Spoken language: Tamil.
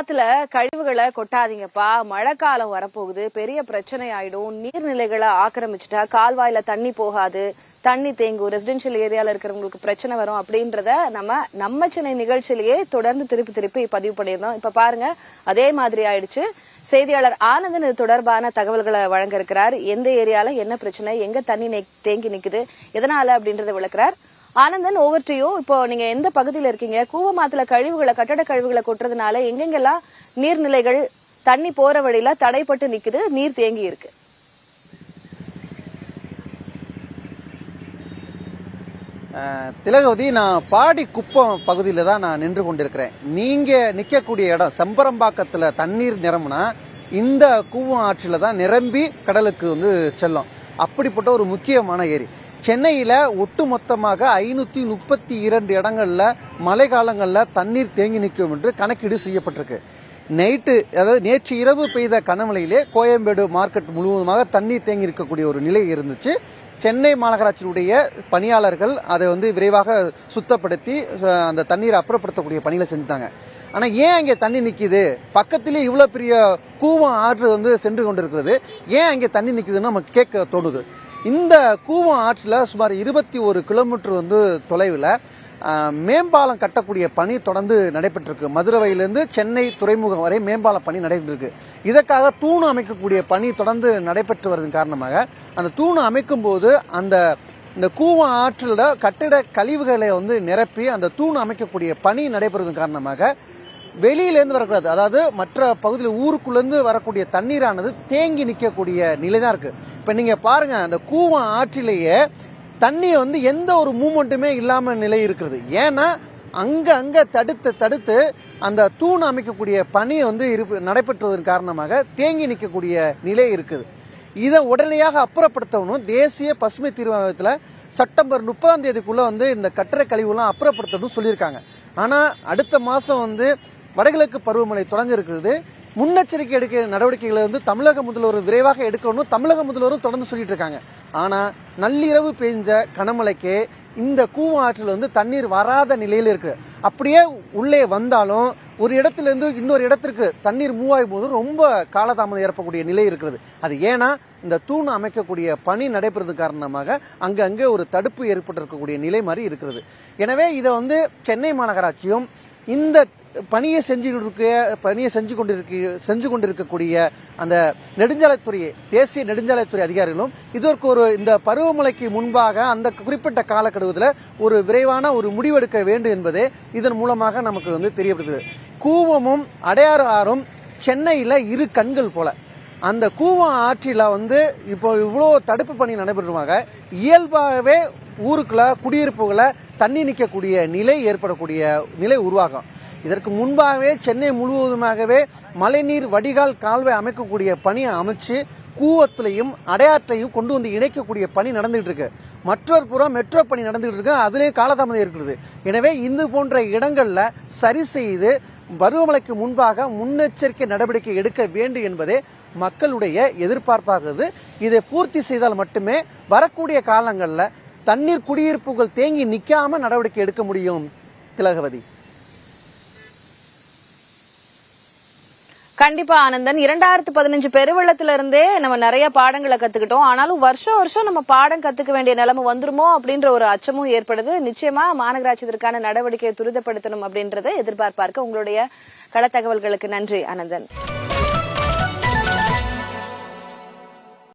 ஆத்துல கழிவுகளை கொட்டாதீங்கப்பா, மழைக்காலம் வரப்போகுது, பெரிய பிரச்சனை ஆயிடும், நீர்நிலைகளை ஆக்கிரமிச்சுட்டா கால்வாயில தண்ணி போகாது, தண்ணி தேங்கும், ரெசிடென்ஷியல் ஏரியால இருக்கிறவங்களுக்கு பிரச்சனை வரும் அப்படின்றத நம்ம சென்னை நிகழ்ச்சியிலேயே தொடர்ந்து திருப்பி பதிவு பண்ணியிருந்தோம். இப்ப பாருங்க, அதே மாதிரி ஆயிடுச்சு. செய்தியாளர் ஆனந்தன் இது தொடர்பான தகவல்களை வழங்க இருக்கிறார். எந்த ஏரியால என்ன பிரச்சனை, எங்க தண்ணி தேங்கி நிக்குது, எதனால அப்படின்றத விளக்குறார். Anandan, over to you. இப்போ நீங்க எந்த பகுதியில இருக்கீங்க? கூவமாத்துல கழிவுகளை, கட்டட கழிவுகளை கொட்டுறதுனால எங்கெங்கெல்லாம் நீர்நிலைகள் தண்ணி போற வழியில தடைப்பட்டு நிக்குது, நீர் தேங்கி இருக்கு? திலகவதி, நான் பாடி குப்பம் பகுதியில தான் நான் நின்று கொண்டிருக்கிறேன். நீங்க நிக்கக்கூடிய இடம் செம்பரம்பாக்கத்துல தண்ணீர் நிரம்பினா இந்த கூவம் ஆற்றில தான் நிரம்பி கடலுக்கு செல்லும். அப்படிப்பட்ட ஒரு முக்கியமான ஏரி. சென்னையில ஒட்டுமொத்தமாக 532 இடங்கள்ல மழை காலங்கள்ல தண்ணீர் தேங்கி நிற்கும் என்று கணக்கீடு செய்யப்பட்டிருக்கு. நேற்று இரவு பெய்த கனமழையிலே கோயம்பேடு மார்க்கெட் முழுவதுமாக தண்ணீர் தேங்கி இருக்கக்கூடிய ஒரு நிலை இருந்துச்சு. சென்னை மாநகராட்சியுடைய பணியாளர்கள் அதை விரைவாக சுத்தப்படுத்தி அந்த தண்ணீரை அப்புறப்படுத்தக்கூடிய பணிகளை செஞ்சுட்டாங்க. ஆனா ஏன் அங்கே தண்ணி நிக்குது? பக்கத்திலே இவ்வளவு பெரிய கூவம் ஆற்று சென்று கொண்டிருக்கிறது, ஏன் அங்கே தண்ணி நிக்குதுன்னு நமக்கு கேட்க தோணுது. இந்த கூவம் ஆற்றுல சுமார் 21 கிலோமீட்டர் தொலைவில் மேம்பாலம் கட்டக்கூடிய பணி தொடர்ந்து நடைபெற்றிருக்கு. மதுரவையிலிருந்து சென்னை துறைமுகம் வரை மேம்பால பணி நடைபெற்றிருக்கு. இதற்காக தூணு அமைக்கக்கூடிய பணி தொடர்ந்து நடைபெற்று வருவதன் காரணமாக அந்த தூணு அமைக்கும் போது இந்த கூவம் ஆற்றில் கட்டிட கழிவுகளை நிரப்பி அந்த தூணு அமைக்கக்கூடிய பணி நடைபெறுவதன் காரணமாக வெளியிலேருந்து வரக்கூடாது, அதாவது மற்ற பகுதியில் ஊருக்குள்ளேருந்து வரக்கூடிய தண்ணீரானது தேங்கி நிற்கக்கூடிய நிலை தான் இருக்கு. இப்ப நீங்க பாருங்க, அந்த கூவம் ஆற்றிலேயே தண்ணி எந்த ஒரு மூமெண்ட்டுமே இல்லாம நிலை இருக்கிறது. ஏன்னா அங்க தடுத்து அந்த தூண் அமைக்கக்கூடிய பணி நடைபெற்றுவதன் காரணமாக தேங்கி நிற்கக்கூடிய நிலை இருக்குது. இதை உடனடியாக அப்புறப்படுத்தணும். தேசிய பசுமை தீர்மானத்துல செப்டம்பர் 30ஆம் தேதிக்குள்ள இந்த கட்டட கழிவுலாம் அப்புறப்படுத்தணும் சொல்லியிருக்காங்க. ஆனா அடுத்த மாசம் வடகிழக்கு பருவமழை தொடங்க இருக்கிறது. முன்னெச்சரிக்கை எடுக்க நடவடிக்கைகளை தமிழக முதல்வர் விரைவாக எடுக்கணும் தமிழக முதல்வரும் தொடர்ந்து சொல்லிட்டு இருக்காங்க. ஆனா நள்ளிரவு பெய்ஞ்ச கனமழைக்கு இந்த கூவம் ஆற்றில் தண்ணீர் வராத நிலையில இருக்கு. அப்படியே உள்ளே வந்தாலும் ஒரு இடத்துல இருந்து இன்னொரு இடத்திற்கு தண்ணீர் மூவ் ஆகும் போது ரொம்ப காலதாமதம் ஏற்படக்கூடிய நிலை இருக்கிறது. அது ஏன்னா இந்த தூண் அமைக்கக்கூடிய பணி நடைபெறது காரணமாக அங்கே ஒரு தடுப்பு ஏற்பட்டிருக்கக்கூடிய நிலை மாதிரி இருக்கிறது. எனவே இதை சென்னை மாநகராட்சியும் இந்த பணியை செஞ்சு கொண்டிருக்கக்கூடிய அந்த நெடுஞ்சாலைத்துறை, தேசிய நெடுஞ்சாலைத்துறை அதிகாரிகளும் இதற்கு இந்த பருவமழைக்கு முன்பாக அந்த குறிப்பிட்ட காலக்கெடுவில் ஒரு விரைவான ஒரு முடிவெடுக்க வேண்டும் என்பதே இதன் மூலமாக நமக்கு தெரியப்படுது. கூவமும் அடையாறு ஆறும் சென்னையில இரு கண்கள் போல. அந்த கூவம் ஆற்றில இப்போ இவ்வளவு தடுப்பு பணி நடைபெறுமாக இயல்பாகவே ஊருக்குள்ள குடியிருப்புகளை தண்ணி நிற்கக்கூடிய நிலை ஏற்படக்கூடிய நிலை உருவாகும். இதற்கு முன்பாகவே சென்னை முழுவதுமாகவே மழைநீர் வடிகால் கால்வாய் அமைக்கக்கூடிய பணியை அமைச்சு கூவத்திலையும் அடையாற்றையும் கொண்டு இணைக்கக்கூடிய பணி நடந்துகிட்டு இருக்கு. மற்றொரு புறம் மெட்ரோ பணி நடந்துகிட்டு இருக்கு, அதுலேயும் காலதாமதம் இருக்கிறது. எனவே இந்த போன்ற இடங்கள்ல சரி செய்து பருவமழைக்கு முன்பாக முன்னெச்சரிக்கை நடவடிக்கை எடுக்க வேண்டும் என்பதே மக்களுடைய எதிர்பார்ப்பாகிறது. இதை பூர்த்தி செய்தால் மட்டுமே வரக்கூடிய காலங்களில் தண்ணீர் குடியிருப்புகள் தேங்கி நிற்காம நடவடிக்கை எடுக்க முடியும். திலகவதி, கண்டிப்பா ஆனந்தன். 2015 பெருவெள்ளத்துல இருந்தே நம்ம நிறைய பாடங்களை கத்துக்கிட்டோம். ஆனாலும் வருஷம் நம்ம பாடம் கத்துக்க வேண்டிய நிலைமை வந்துருமோ அப்படின்ற ஒரு அச்சமும் ஏற்படுது. நிச்சயமா மாநகராட்சி இதற்கான நடவடிக்கையை துரிதப்படுத்தணும் அப்படின்றத எதிர்பார்ப்பார்க்க. உங்களுடைய கள தகவல்களுக்கு நன்றி ஆனந்தன்.